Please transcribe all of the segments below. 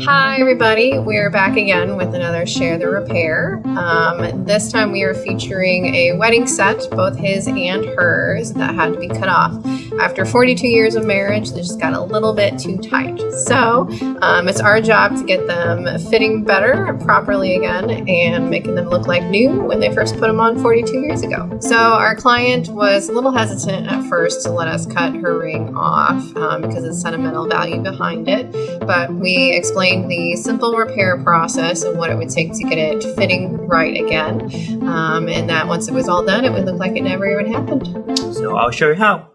Hi everybody, we're back again with another Share the Repair. This time we are featuring a wedding set, both his and hers, that had to be cut off. After 42 years of marriage, they just got a little bit too tight. So it's our job to get them fitting better, properly again, and making them look like new when they first put them on 42 years ago. So our client was a little hesitant at first to let us cut her ring off because of the sentimental value behind it, but we explained the simple repair process and what it would take to get it fitting right again, and that once it was all done, it would look like it never even happened. So I'll show you how.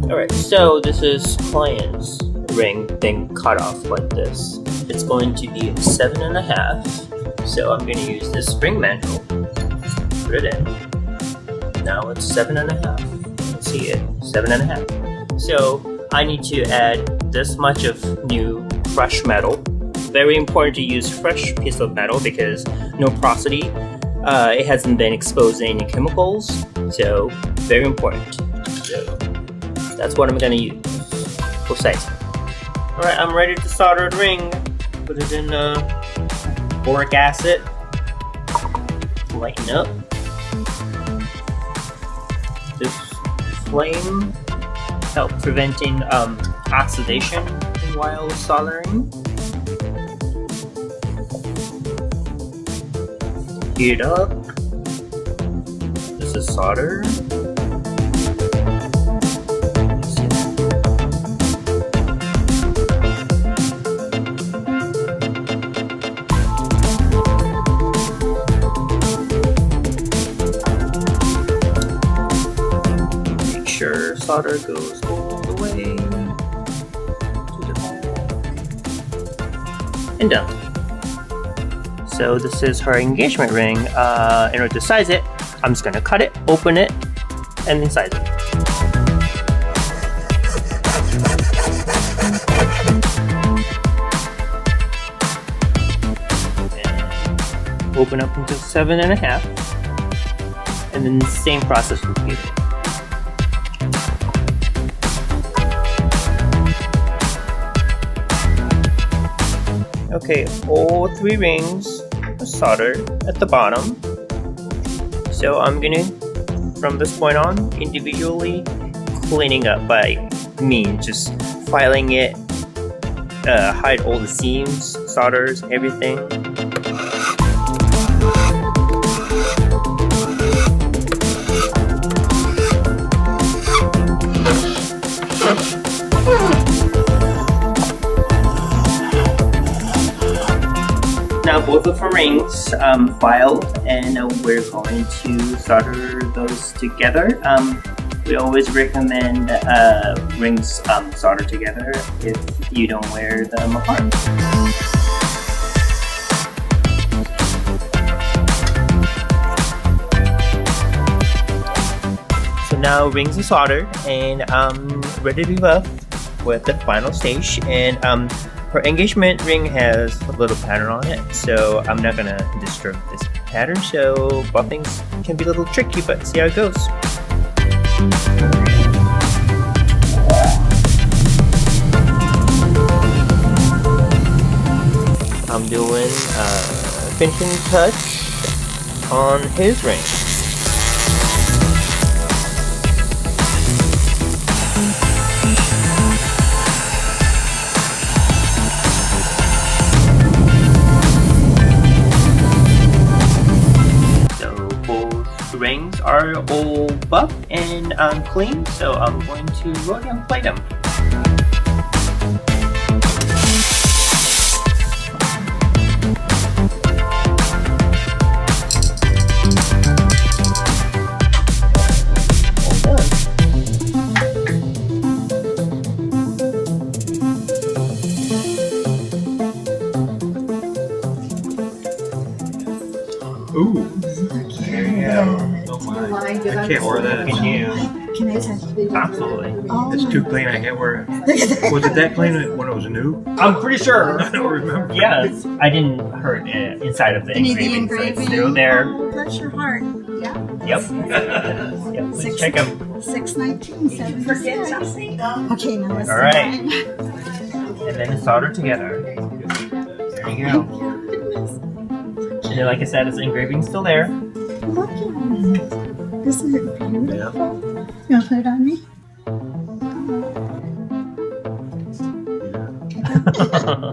Alright, so this is client's ring being cut off like this. It's going to be 7.5, so I'm going to use this spring mandrel, put it in. Now it's 7.5. You can see it, 7.5. So I need to add this much of new fresh metal. Very important to use fresh piece of metal because no porosity. It hasn't been exposed to any chemicals, so very important. So that's what I'm gonna use. Both sides. Alright, I'm ready to solder the ring. Put it in boric acid. Lighten up. This flame help preventing oxidation while soldering. Heat up. This is solder. Make sure solder goes all the way to the back. And done. So this is her engagement ring. In order to size it, I'm just gonna cut it, open it, and then size it. And open up into 7.5, and then the same process repeated. Okay, all 3 rings are soldered at the bottom. So I'm gonna, from this point on, individually cleaning up by just filing it, hide all the seams, solders, everything. Now both of our rings filed, and we're going to solder those together. We always recommend rings soldered together if you don't wear them apart. So now rings are soldered and ready to be left with the final stage. And her engagement ring has a little pattern on it, so I'm not gonna disturb this pattern, so buffings can be a little tricky, but see how it goes. I'm doing a finishing touch on his ring. Rings are all buff and clean, so I'm going to go ahead and plate them. All done. Ooh. Yeah. I can't wear that. Can you? Can I touch it? Absolutely. It's too clean. I can't wear it. Was it that clean when it was new? I'm pretty sure. I don't remember. Yes, I didn't hurt inside of the Any of the engraving, so it's engraving? still there. Oh, bless your heart. Yeah. Yep. Yep. Please check them. 61976. Okay, now let's All right. see mine. And then it's soldered together. There you go. And then, like I said, it's engraving still there. Look at this. Isn't it beautiful? You want to put it on me?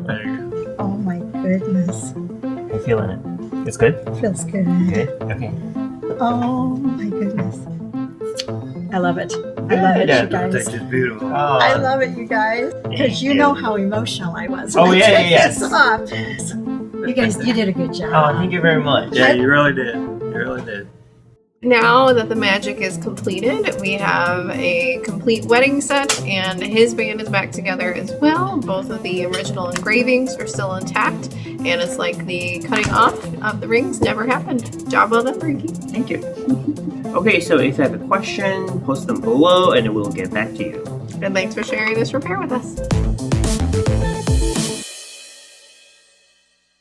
There you Oh my goodness. I'm feeling it. It's good? Feels good. Good? Okay. Oh my goodness. I love it. I love it, Yeah, you guys. That's just beautiful. I love it, you guys. Because you know how emotional I was. Oh, when I yeah, took yeah, this off. You guys, you did a good job. Oh, thank you very much. Yeah, you really did. You really did. Now that the magic is completed, we have a complete wedding set, and his band is back together as well. Both of the original engravings are still intact, and it's like the cutting off of the rings never happened. Job well done, Ricky. Thank you. Okay, so if you have a question, post them below and we'll get back to you. And thanks for sharing this repair with us.